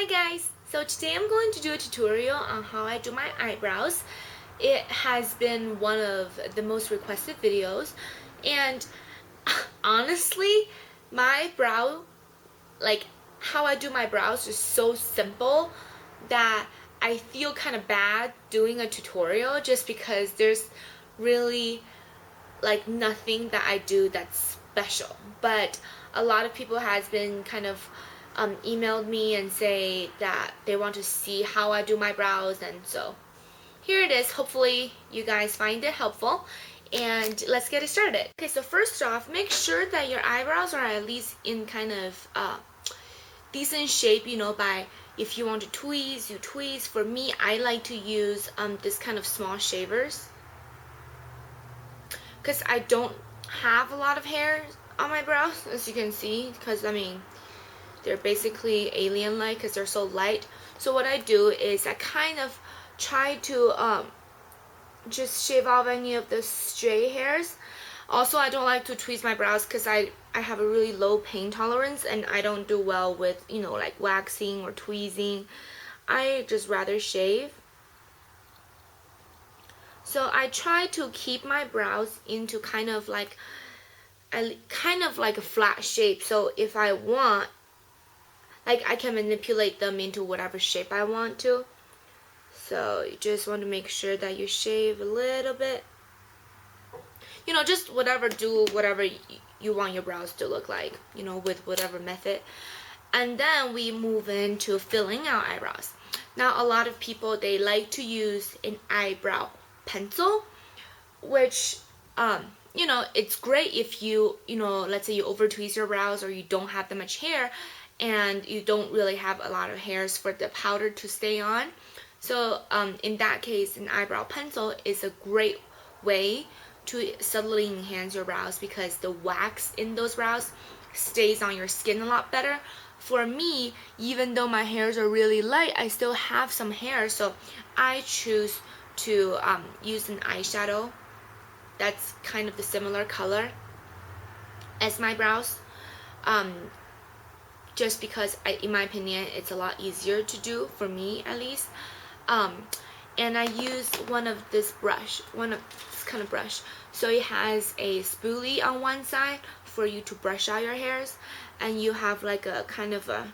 Hi guys! So today I'm going to do a tutorial on how I do my eyebrows. It has been one of the most requested videos, and honestly, my brow, like how I do my brows is so simple that I feel kind of bad doing a tutorial just because there's really like nothing that I do that's special. But a lot of people has been kind of emailed me and say that they want to see how I do my brows, and so here it is. Hopefully you guys find it helpful, and let's get it started. Okay, so first off, make sure that your eyebrows are at least in kind of decent shape, by if you want to tweeze, you tweeze. For me, I like to use this kind of small shavers because I don't have a lot of hair on my brows, as you can see, because I mean they're basically alien-like because they're so light. So what I do is I kind of try to just shave off any of the stray hairs. Also, I don't like to tweeze my brows because I have a really low pain tolerance, and I don't do well with like waxing or tweezing. I just rather shave. So I try to keep my brows into kind of like a flat shape. So if I want, like, I can manipulate them into whatever shape I want to. So you just want to make sure that you shave a little bit. Just do whatever you want your brows to look like, with whatever method. And then we move into filling our eyebrows. Now, a lot of people, they like to use an eyebrow pencil, which, it's great if let's say you over tweeze your brows or you don't have that much hair and you don't really have a lot of hairs for the powder to stay on. So in that case, an eyebrow pencil is a great way to subtly enhance your brows because the wax in those brows stays on your skin a lot better. For me, even though my hairs are really light, I still have some hair, so I choose to use an eyeshadow that's kind of the similar color as my brows, just because in my opinion, it's a lot easier to do, for me at least. And I use one of this kind of brush. So it has a spoolie on one side for you to brush out your hairs, and you have like a kind of a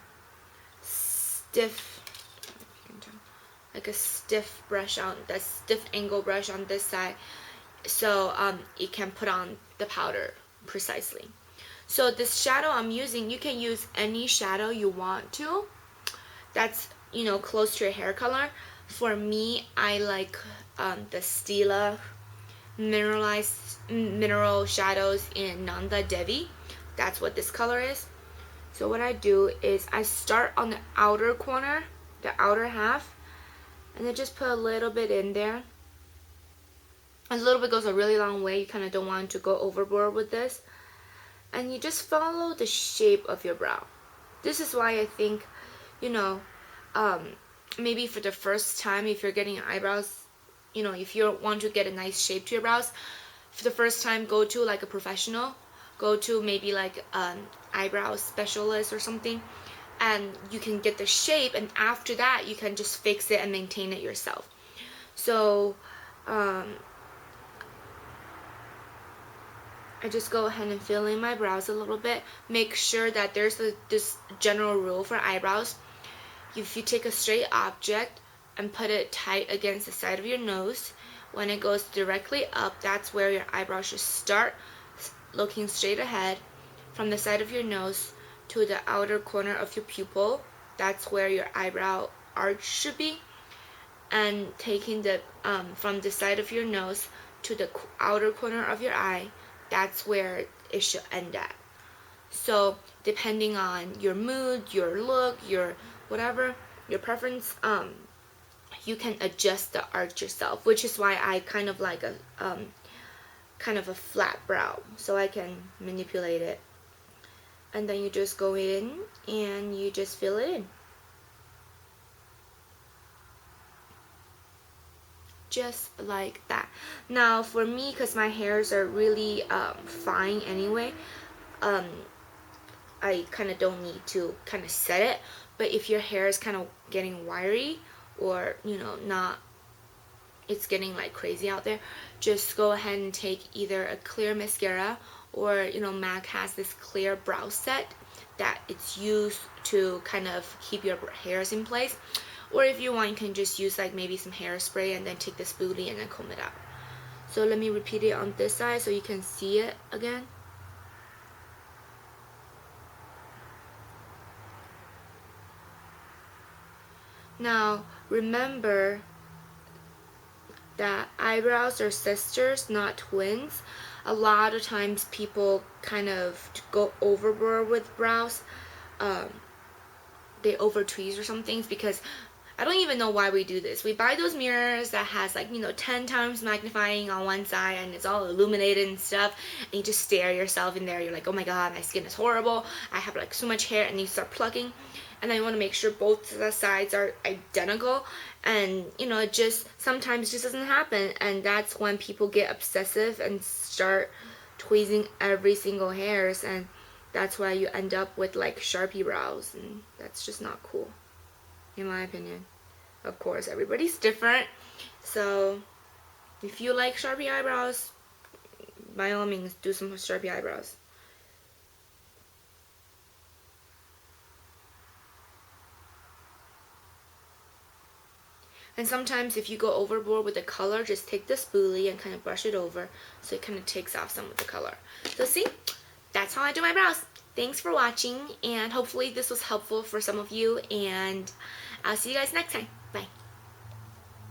stiff brush on that stiff angle brush on this side, so it can put on the powder precisely. So this shadow I'm using, you can use any shadow you want to that's close to your hair color. For me, I like the Stila mineral shadows in Nanda Devi. That's what this color is. So what I do is I start on the outer corner, the outer half, and then just put a little bit in there. A little bit goes a really long way. You kind of don't want to go overboard with this. And you just follow the shape of your brow. This is why I think, maybe for the first time, if you're getting eyebrows, if you want to get a nice shape to your brows, for the first time, go to like a professional. Go to maybe like an eyebrow specialist or something, and you can get the shape, and after that you can just fix it and maintain it yourself. So I just go ahead and fill in my brows a little bit. Make sure that there's this general rule for eyebrows. If you take a straight object and put it tight against the side of your nose, when it goes directly up, that's where your eyebrow should start, looking straight ahead from the side of your nose to the outer corner of your pupil. That's where your eyebrow arch should be. And taking the from the side of your nose to the outer corner of your eye, that's where it should end at. So depending on your mood, your look, your whatever, your preference, you can adjust the arch yourself, which is why I kind of like a kind of a flat brow, so I can manipulate it. And then you just go in and you just fill it in. Just like that. Now for me, because my hairs are really fine anyway, I kind of don't need to kind of set it. But if your hair is kind of getting wiry, or you know, not, it's getting like crazy out there, just go ahead and take either a clear mascara, or you know, MAC has this clear brow set that it's used to kind of keep your hairs in place. Or if you want, you can just use like maybe some hairspray and then take the spoolie and then comb it out. So let me repeat it on this side so you can see it again. Now remember that eyebrows are sisters, not twins. A lot of times people kind of go overboard with brows. They over tweeze or some things, because I don't even know why we do this. We buy those mirrors that has like, you know, 10 times magnifying on one side and it's all illuminated and stuff, and you just stare yourself in there. You're like, oh my god, my skin is horrible, I have like so much hair, and you start plucking, and then you want to make sure both the sides are identical, and you know, it just sometimes just doesn't happen, and that's when people get obsessive and start tweezing every single hairs, and that's why you end up with like Sharpie brows, and that's just not cool, in my opinion. Of course, everybody's different, so if you like Sharpie eyebrows, by all means, do some Sharpie eyebrows. And sometimes if you go overboard with the color, just take the spoolie and kind of brush it over so it kind of takes off some of the color. So see, that's how I do my brows. Thanks for watching, and hopefully this was helpful for some of you, and I'll see you guys next time.